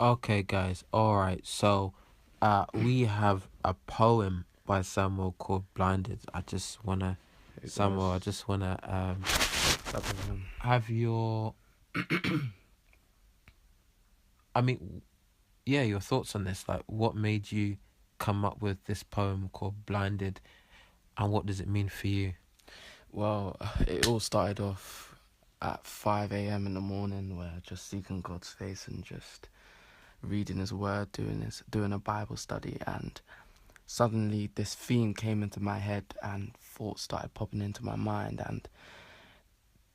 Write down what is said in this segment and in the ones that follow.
Okay, guys. All right. So, we have a poem by Samuel called "Blinded." It Samuel, I was just wanna that was have your, I mean, yeah, your thoughts on this. Like, what made you come up with this poem called "Blinded," and what does it mean for you? well. It all started off at 5 a.m. in the morning, where just seeking God's face and just reading His Word, doing a Bible study, and suddenly this theme came into my head, and thoughts started popping into my mind, and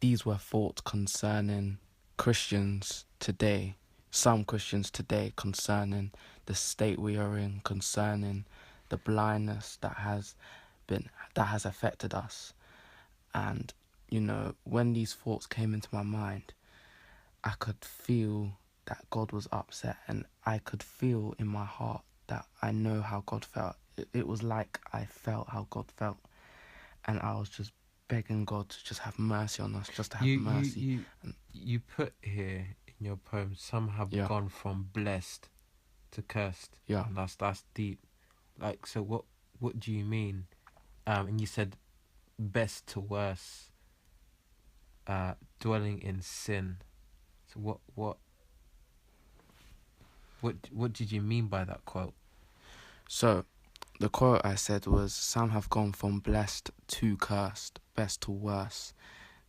these were thoughts concerning Christians today, some Christians today, concerning the state we are in, concerning the blindness been that has affected us. And when these thoughts came into my mind, I could feel that God was upset, and I could feel in my heart that I know how God felt. It was like I felt how God felt, and I was just begging God to just have mercy on us, just to have You you mercy. you And you put here in your poem, some have yeah, gone from blessed to cursed, yeah. and that's deep. Like, so what do you mean? And you said best to worse, dwelling in sin. So what did you mean by that quote? So the quote I said was, "Some have gone from blessed to cursed, best to worse.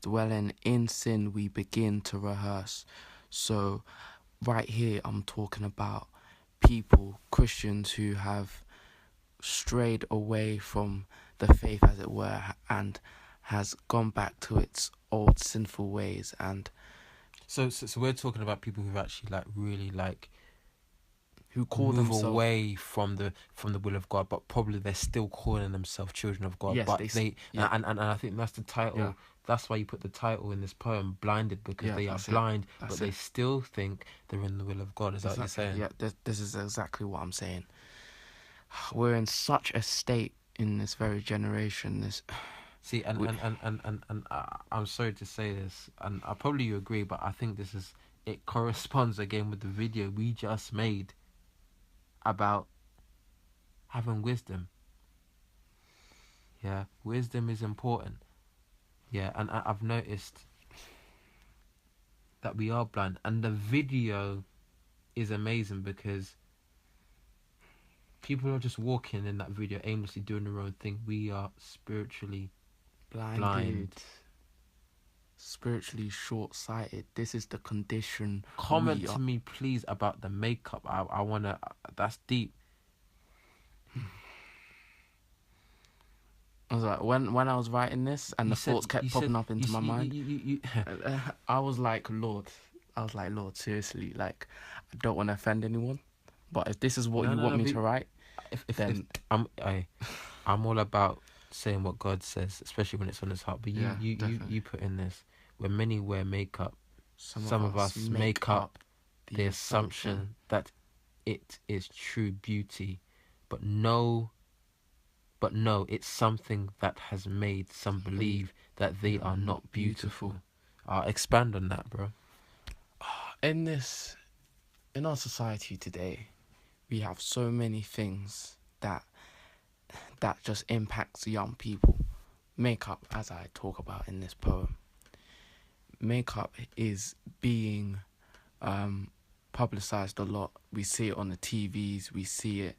Dwelling in sin, we begin to rehearse." So right here, I'm talking about people, Christians, who have strayed away from the faith, as it were, and has gone back to its old sinful ways, and So we're talking about people who've actually like really like who call move themselves, away from the will of God, but probably they're still calling themselves children of God. yes, But they yeah, and I think that's the yeah, title. That's why you put the title in this poem, "Blinded," because yeah, they are that's it, blind, but that's they it. still think they're in the will of God. Is that what you're Exactly, saying? yeah, this is exactly what I'm saying. We're in such a state in this very generation. See, We, I'm sorry to say this, and I probably you agree, but I think it corresponds again with the video we just made about having wisdom. Yeah, wisdom is important. Yeah, and I've noticed that we are blind, and the video is amazing because people are just walking in that video aimlessly doing their own thing. We are spiritually blinded, blind. spiritually short-sighted. This is the condition Comment we to are. me, please, about the makeup. I wanna. That's deep. I was like, when I was writing this and You the said thoughts kept you said popping up you into my mind, you I was like, Lord, seriously, like, I don't want to offend anyone, but if this is what no you no want no. me But to write, if then I'm all about saying what God says, especially when it's on His heart. But yeah, definitely. you put in this where many wear makeup. Some of Some of us us make make up up the the assumption. assumption that it is true beauty, but no, it's something that has made some Believe believe that they they are are not not beautiful. beautiful. I'll expand on that, bro. In this, in our society today, we have so many things that just impacts young people. Makeup, as I talk about in this poem, makeup is being um, publicized a lot. We see it on the TVs, we see it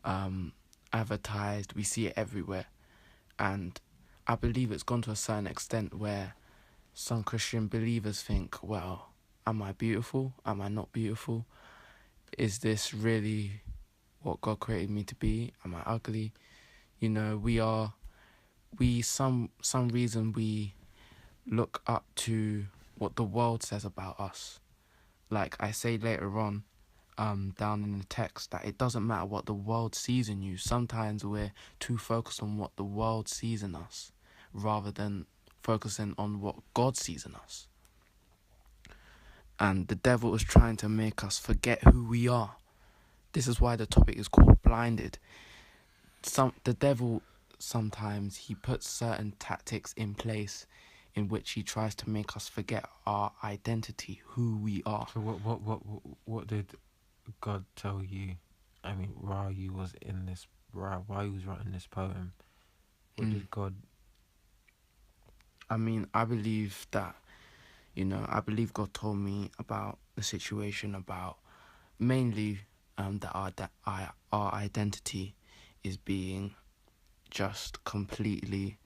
um, advertised, we see it everywhere. And I believe it's gone to a certain extent where some Christian believers think, well, am I beautiful? Am I not beautiful? Is this really what God created me to be? Am I ugly? Some reason we look up to what the world says about us. Like I say later on, down in the text, that it doesn't matter what the world sees in you. Sometimes we're too focused on what the world sees in us rather than focusing on what God sees in us. And the devil is trying to make us forget who we are. This is why the topic is called blinded. The devil, sometimes he puts certain tactics in place in which he tries to make us forget our identity, who we are. So what did God tell you? I mean, while you was in this, while you was writing this poem, what Mm. did God? I mean, I believe that, I believe God told me about the situation, about mainly that our identity is being just completely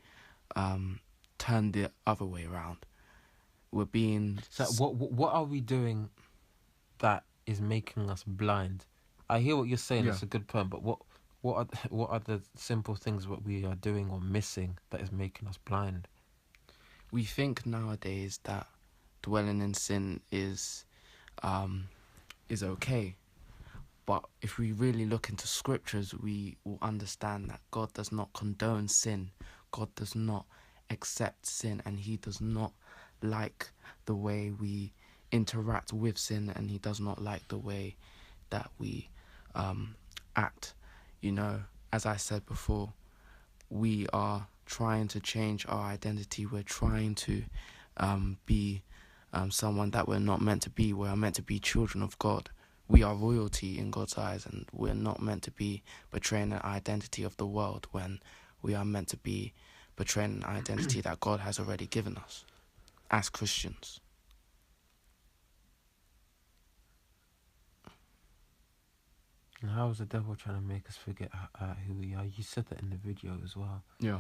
turned the other way around. We're being So what are we doing that is making us blind? I hear what you're saying. yeah. It's a good poem, but what are the simple things what we are doing or missing that is making us blind? We think nowadays that dwelling in sin is okay. But if we really look into scriptures, we will understand that God does not condone sin. God does not accept sin, and He does not like the way we interact with sin, and He does not like the way that we act. As I said before, we are trying to change our identity. We're trying to be someone that we're not meant to be. We're meant to be children of God. We are royalty in God's eyes, and we're not meant to be betraying an identity of the world when we are meant to be betraying an identity that God has already given us as Christians. And how is the devil trying to make us forget who we are? You said that in the video as well. Yeah.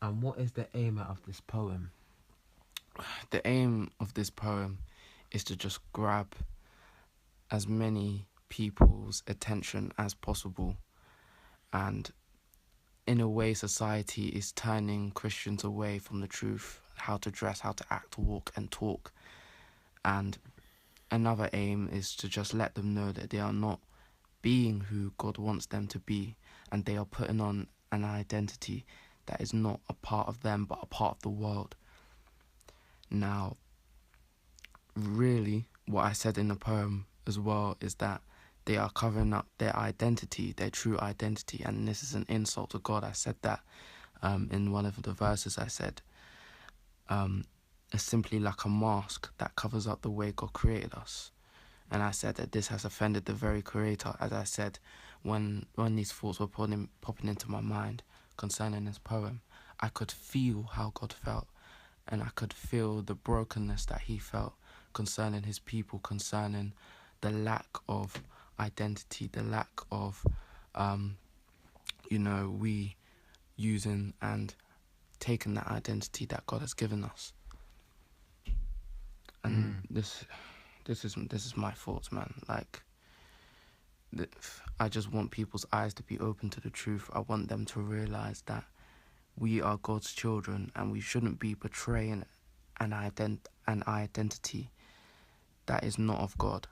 And what is the aim out of this poem? The aim of this poem is to just grab as many people's attention as possible, and in a way society is turning Christians away from the truth, how to dress, how to act, walk and talk. And another aim is to just let them know that they are not being who God wants them to be, and they are putting on an identity that is not a part of them but a part of the world. Now, really, what I said in the poem as well is that they are covering up their identity, their true identity, and this is an insult to God. I said that in one of the verses. I said it's simply like a mask that covers up the way God created us. And I said that this has offended the very Creator. As I said, when these thoughts were popping into my mind concerning this poem, I could feel how God felt, and I could feel the brokenness that He felt concerning His people, concerning the lack of identity, the lack of, we using and taking that identity that God has given us. And this is my thoughts, man. Like, I just want people's eyes to be open to the truth. I want them to realize that we are God's children, and we shouldn't be betraying an identity that is not of God.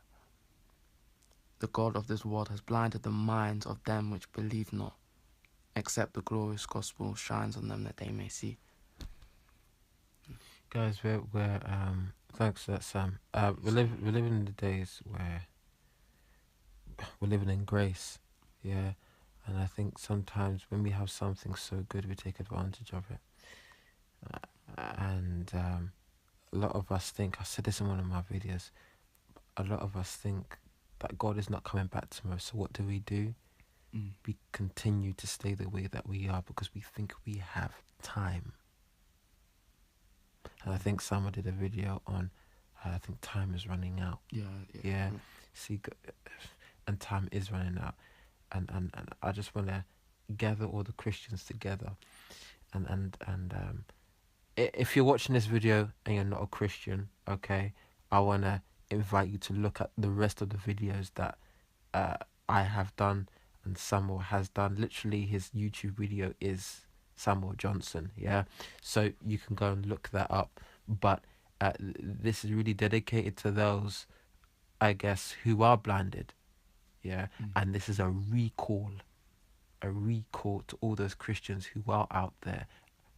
The God of this world has blinded the minds of them which believe not, except the glorious gospel shines on them that they may see. Guys, we're thanks for that, Sam. We're living in the days where we're living in grace, yeah. And I think sometimes when we have something so good, we take advantage of it. And a lot of us think, I said this in one of my videos, a lot of us think that God is not coming back tomorrow. So what do? We continue to stay the way that we are because we think we have time. And I think someone did a video on, I think time is running out. Yeah. See, and time is running out. And I just want to gather all the Christians together. And if you're watching this video and you're not a Christian, okay, I want to invite you to look at the rest of the videos that I have done and Samuel has done. Literally, his YouTube video is Samuel Johnson, yeah? So you can go and look that up. But this is really dedicated to those, I guess, who are blinded, yeah? And this is a recall to all those Christians who are out there.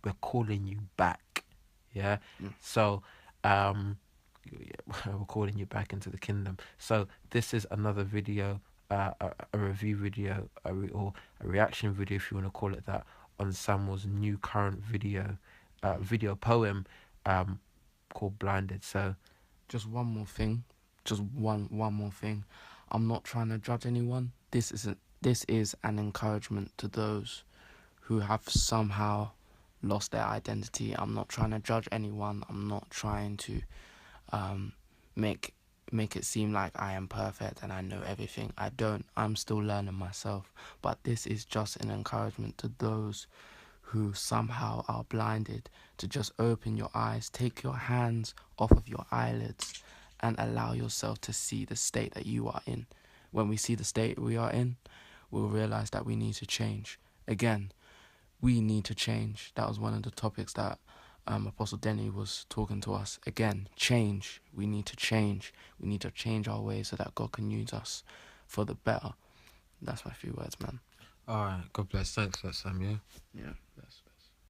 We're calling you back, yeah? So, we're calling you back into the kingdom. So this is another video, a review video, or a reaction video, if you want to call it that, on Samuel's new current video poem called Blinded. So just one more thing. Just one more thing. I'm not trying to judge anyone. This is an encouragement to those who have somehow lost their identity. I'm not trying to judge anyone. I'm not trying to make it seem like I am perfect and I know everything. I don't. I'm still learning myself. But this is just an encouragement to those who somehow are blinded, to just open your eyes, take your hands off of your eyelids, and allow yourself to see the state that you are in. When we see the state we are in, we'll realize that we need to change. Again, we need to change. That was one of the topics that Apostle Denny was talking to us. Again, change. We need to change. We need to change our ways so that God can use us for the better. That's my few words, man. All right. God bless. Thanks for that, Sam. Yeah. Yeah, bless.